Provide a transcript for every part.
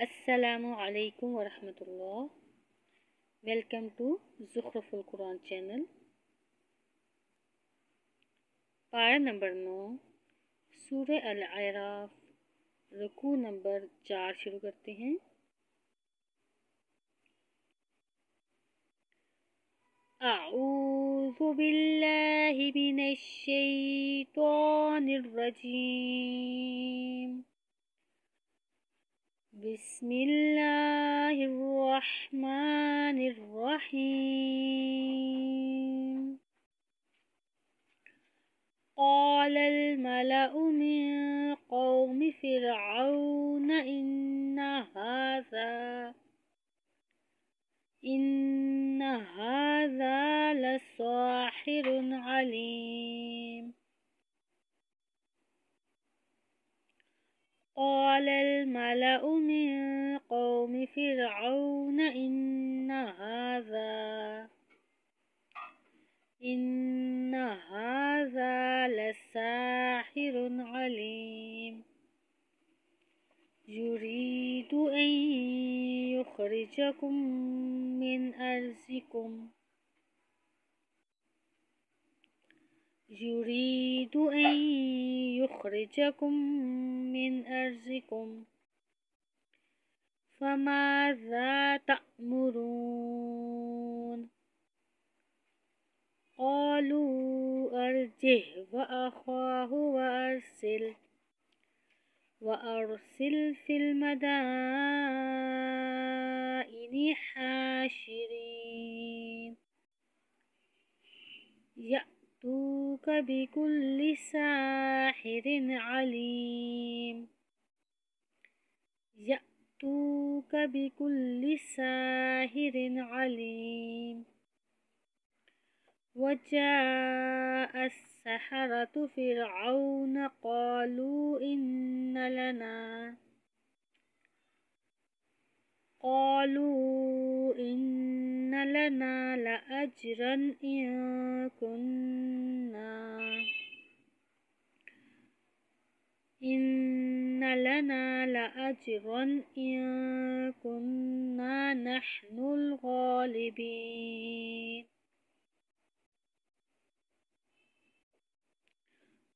Assalamu alaikum wa rahmatullah. Welcome to Zukhruful Quran channel. पारा number 9 सूरह अल-अराफ रुकू number 4 शुरू करते हैं। अऊज़ु बिल्लाहि मिनश शैतानिर रजीम। बिस्मिल्लाहिर्रहमानिर्रहीम। क़ालल मलअु मिन क़ौमि फ़िरऔन इन्न हाज़ा लसाहिरुन अलीम। क़ालल मलअु मिन क़ौमि फ़िरऔन इन्न हाज़ा लसाहिरुन अलीम। युरीदु अन युख़रिजकुम मिन अर्ज़िकुम फ़माज़ा तअमुरून। क़ालू अर्जिह वअख़ाहु वअरसिल फ़िल मदाइनि हाशिरीन यअतूक बिकुल्लि साहिरिन अलीम। वजाअ अस्सहरतु फ़िरऔन क़ालू इन्न लना लअज्रन इन कुन्ना नहनुल गालिबीन।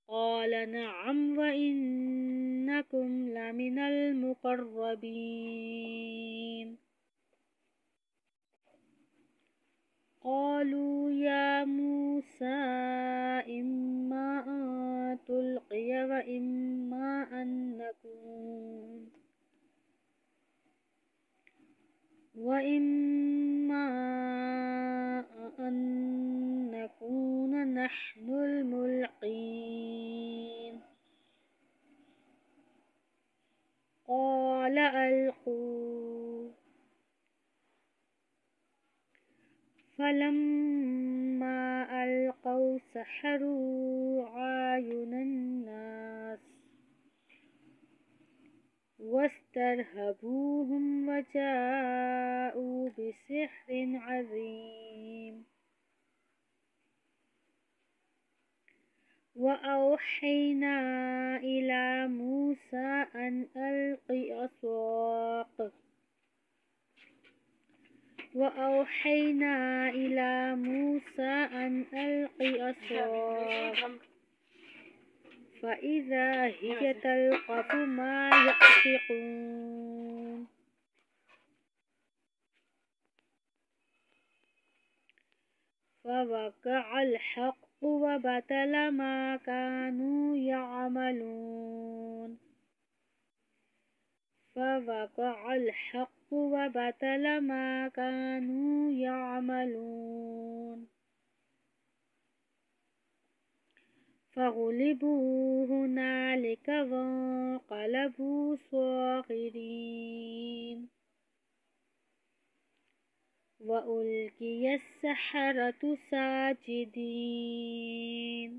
क़ाल नअम व इन्नकुम लमिनल मुक़र्रबीन। क़ालू या मूसा इम्मा अन तुल्क़िय व इम्मा अन नकून नहनुल मुल्क़ीन। क़ाल अल्क़ू फ़लम्मा अल्क़ौ सहरू अयुनन नास वस्तरहबूहुम वजाऊ बिसिहरिन अज़ीम। वअौहैना इला मूसा अन अल्क़ि असाक़ फ़इज़ा हिय तल्क़फ़ु मा यअफ़िकून। फ़वक़अल हक़्क़ु व बतल मा कानू यअमलून। फ़ग़ुलिबू हुनालिक वन्क़लबू साग़िरीन। वअुल्क़िय अस्सहरतु साजिदीन।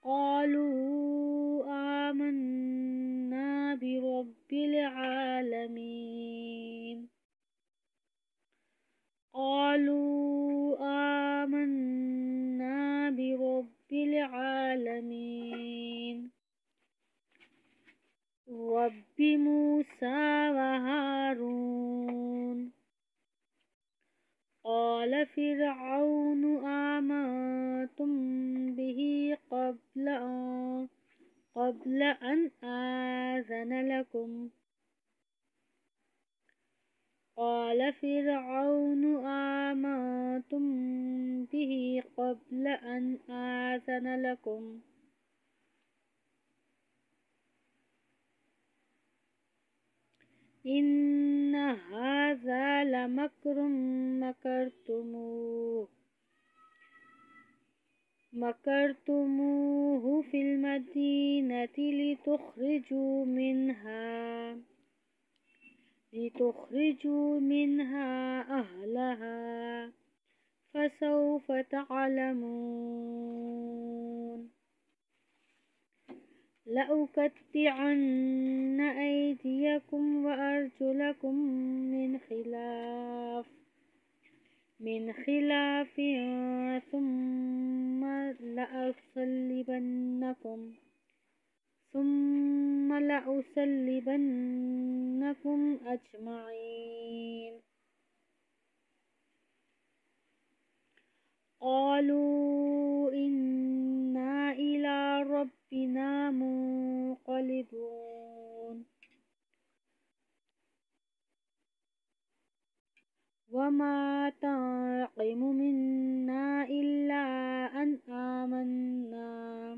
क़ालू आमन्ना बिरब्बिल आलमीन। رب موسى وهارون قال فرعون آمنتم به قبل أن آذن لكم قال فرعون آمنتم به قبل أن آذن لكم إن هذا لمكر مكرتموه في المدينة لتخرجوا منها أهلها فسوف تعلمون لأقطعن أيديكم وأرجلكم من خلاف ثم لأصلبنكم أجمعين قالوا إنا إلى ربنا منقلبون وما تنقم منا إلا أن آمنا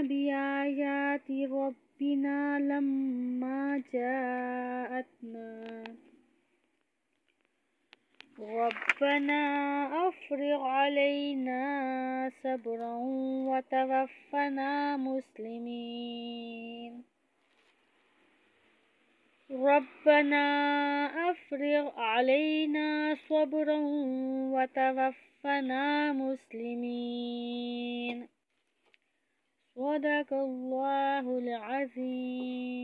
بآيات ربنا لما جاءتنا ربنا أفرغ علينا صبرا وتوفنا مسلمين ربنا أفرغ علينا صبرا وتوفنا مسلمين صدق الله العظيم.